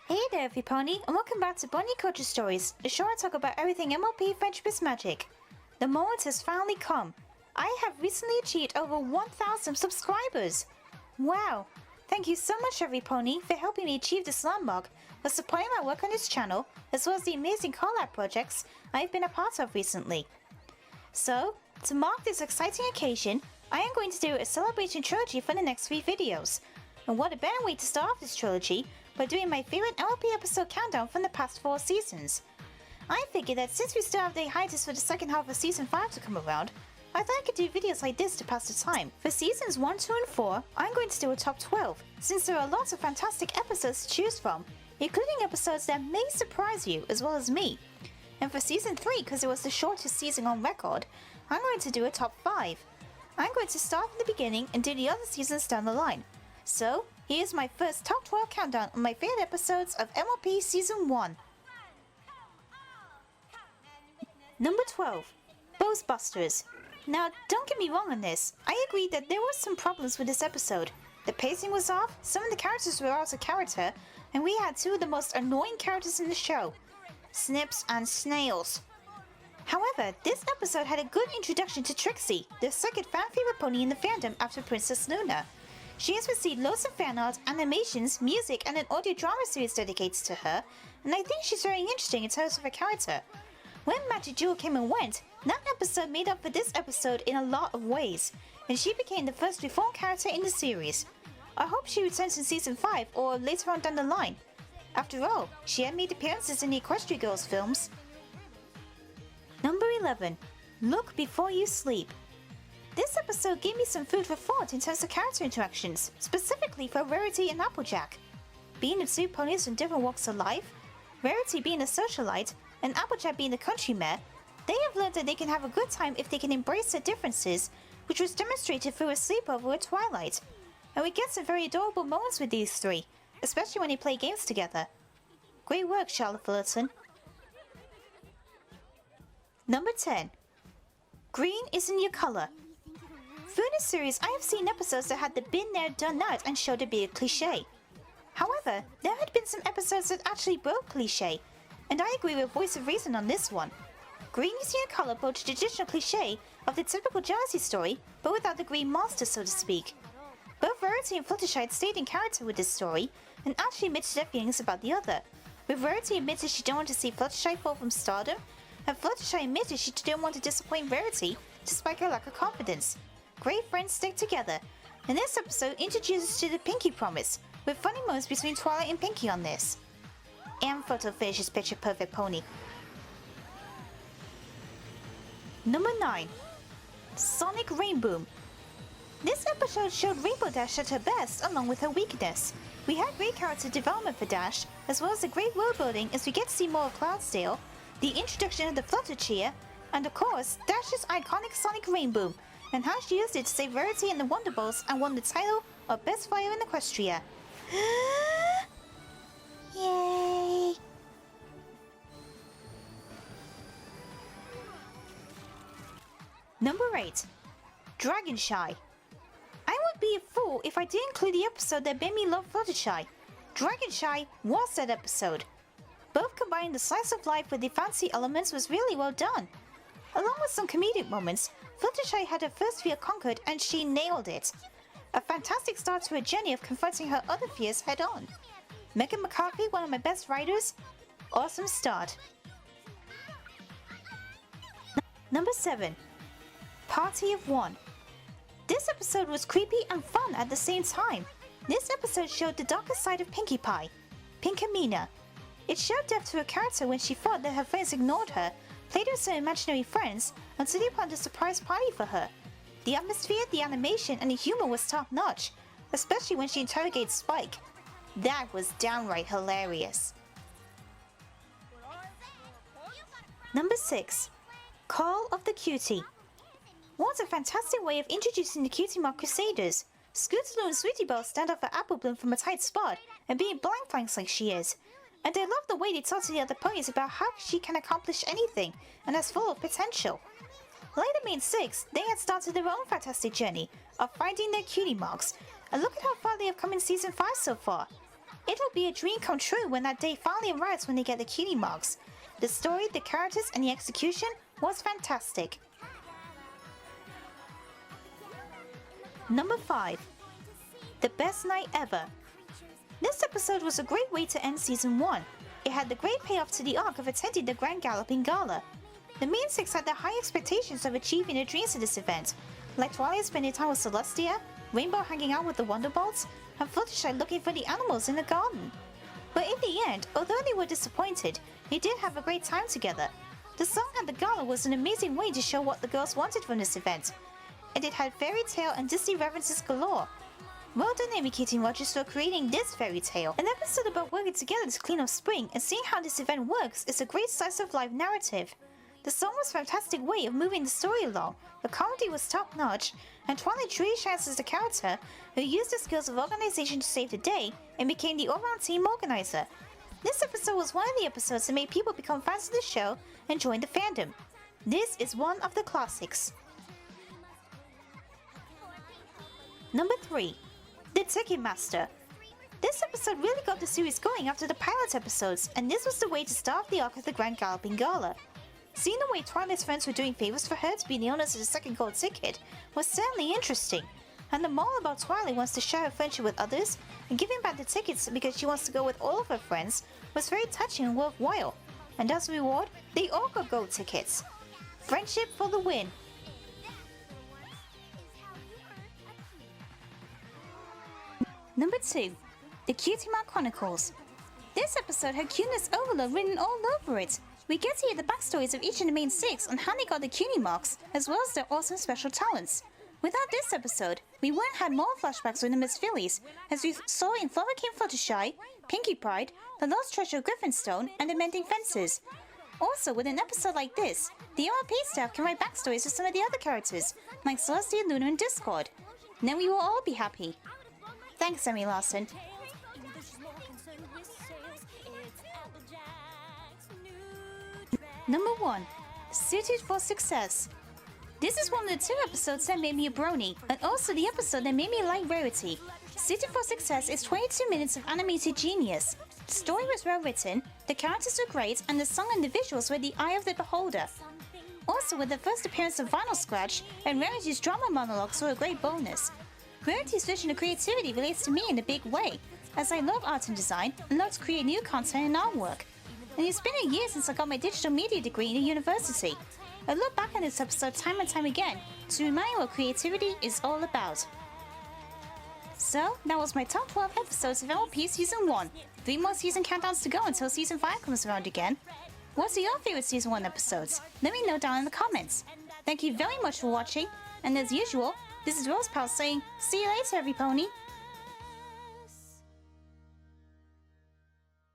Hey there, Pony, and welcome back to Bunny Culture Stories, the show I talk about everything MLP Friendship is Magic. The moment has finally come. I have recently achieved over 1,000 subscribers. Wow! Thank you so much, Pony, for helping me achieve this landmark, for supporting my work on this channel, as well as the amazing collab projects I've been a part of recently. So, to mark this exciting occasion, I am going to do a celebration trilogy for the next 3 videos. And what a better way to start off this trilogy by doing my favorite MLP episode countdown from the past 4 seasons. I figured that since we still have the hiatus for the second half of season 5 to come around, I thought I could do videos like this to pass the time. For seasons 1, 2 and 4, I'm going to do a top 12, since there are lots of fantastic episodes to choose from, including episodes that may surprise you as well as me. And for season 3, because it was the shortest season on record, I'm going to do a top 5. I'm going to start from the beginning and do the other seasons down the line. So, here's my first top 12 countdown on my favorite episodes of MLP Season 1. Number 12. Ghostbusters. Now, don't get me wrong on this. I agree that there were some problems with this episode. The pacing was off, some of the characters were out of character, and we had 2 of the most annoying characters in the show. Snips and Snails. However, this episode had a good introduction to Trixie, the second fan favorite pony in the fandom after Princess Luna. She has received loads of fan art, animations, music, and an audio drama series dedicated to her, and I think she's very interesting in terms of her character. When Magic Jewel came and went, that episode made up for this episode in a lot of ways, and she became the first reformed character in the series. I hope she returns in Season 5 or later on down the line. After all, she had made appearances in the Equestria Girls films. Number 11. Look Before You Sleep. This episode gave me some food for thought in terms of character interactions, specifically for Rarity and Applejack. Being the 2 ponies from different walks of life, Rarity being a socialite, and Applejack being a country mare, they have learned that they can have a good time if they can embrace their differences, which was demonstrated through a sleepover at Twilight. And we get some very adorable moments with these 3, especially when they play games together. Great work, Charlotte Fullerton. Number 10. Green isn't your color. Through this series, I have seen episodes that had the been there, done that and showed to be a cliche. However, there had been some episodes that actually broke cliche, and I agree with Voice of Reason on this one. Green using a color broke the traditional cliche of the typical jealousy story, but without the green monster, so to speak. Both Rarity and Fluttershy had stayed in character with this story, and actually admitted their feelings about the other, with Rarity admitted she didn't want to see Fluttershy fall from stardom, and Fluttershy admitted she didn't want to disappoint Rarity despite her lack of confidence. Great friends stick together, and this episode introduces to the Pinky Promise, with funny moments between Twilight and Pinky on this. And photo finishes picture perfect pony. Number 9. Sonic Rainboom. This episode showed Rainbow Dash at her best along with her weakness. We had great character development for Dash, as well as a great world building as we get to see more of Cloudsdale, the introduction of the Flutter Cheer, and of course, Dash's iconic Sonic Rainboom, and how she used it to save Rarity and the Wonder Balls and won the title of Best Flyer in Equestria. Yay! Number 8. Dragonshy. I would be a fool if I didn't include the episode that made me love Fluttershy. Dragonshy was that episode. Both combining the slice of life with the fancy elements was really well done. Along with some comedic moments, Fluttershy had her first fear conquered and she nailed it. A fantastic start to her journey of confronting her other fears head on. Megan McCarthy, one of my best writers, awesome start. Number 7. Party of One. This episode was creepy and fun at the same time. This episode showed the darker side of Pinkie Pie, Pinkamena. It showed depth to her character when she thought that her friends ignored her, played with some imaginary friends, until they planned a surprise party for her. The atmosphere, the animation, and the humor was top-notch, especially when she interrogates Spike. That was downright hilarious. Number 6. Call of the Cutie. What a fantastic way of introducing the Cutie Mark Crusaders. Scootaloo and Sweetie Belle stand up for Apple Bloom from a tight spot and being blind flanks like she is. And I love the way they talk to the other ponies about how she can accomplish anything and is full of potential. Like the main 6, they had started their own fantastic journey of finding their cutie marks, and look at how far they have come in Season 5 so far. It'll be a dream come true when that day finally arrives when they get the cutie marks. The story, the characters, and the execution was fantastic. Number 5. The best night ever. This episode was a great way to end Season 1. It had the great payoff to the arc of attending the Grand Galloping Gala. The main six had the high expectations of achieving their dreams at this event, like Twilight spending time with Celestia, Rainbow hanging out with the Wonderbolts, and Fluttershy looking for the animals in the garden. But in the end, although they were disappointed, they did have a great time together. The song at the gala was an amazing way to show what the girls wanted from this event, and it had fairy tale and Disney references galore. Well done, Amy, Katie, and Rogers, for creating this fairy tale. An episode about working together to clean up spring and seeing how this event works is a great slice of life narrative. The song was a fantastic way of moving the story along, the comedy was top-notch, and Twilight truly shines as the character who used the skills of organization to save the day and became the all-round team organizer. This episode was one of the episodes that made people become fans of the show and join the fandom. This is one of the classics. Number 3. The Ticketmaster. This episode really got the series going after the pilot episodes, and this was the way to start the arc of the Grand Galloping Gala. Seeing the way Twilight's friends were doing favors for her to be the owners of the second gold ticket was certainly interesting, and the moral about Twilight wants to share her friendship with others and giving back the tickets because she wants to go with all of her friends was very touching and worthwhile, and as a reward, they all got gold tickets. Friendship for the win. Number 2. The Cutie Mark Chronicles. This episode had cuteness overload written all over it. We get to hear the backstories of each of the main six on how they got the cutie marks, as well as their awesome special talents. Without this episode, we wouldn't have more flashbacks with the Miss Phillies, as we saw in Flora King Fluttershy, Pinkie Pride, The Lost Treasure of Griffinstone, and The Mending Fences. Also, with an episode like this, the MLP staff can write backstories for some of the other characters, like Celestia, Luna, and Discord. Then we will all be happy. Thanks, Emmy Lawson. Number 1. Suited for Success. This is one of the 2 episodes that made me a brony, and also the episode that made me like Rarity. Suited for Success is 22 minutes of animated genius. The story was well written, the characters were great, and the song and the visuals were the eye of the beholder. Also, with the first appearance of Vinyl Scratch, and Rarity's drama monologues were a great bonus. Rarity's vision of creativity relates to me in a big way, as I love art and design and love to create new content and artwork. And it's been a year since I got my digital media degree in a university. I look back on this episode time and time again to remind me what creativity is all about. So, that was my top 12 episodes of MLP Season 1. 3 more season countdowns to go until Season 5 comes around again. What are your favorite Season 1 episodes? Let me know down in the comments. Thank you very much for watching, and as usual, this is Rose Pal saying, see you later, every pony!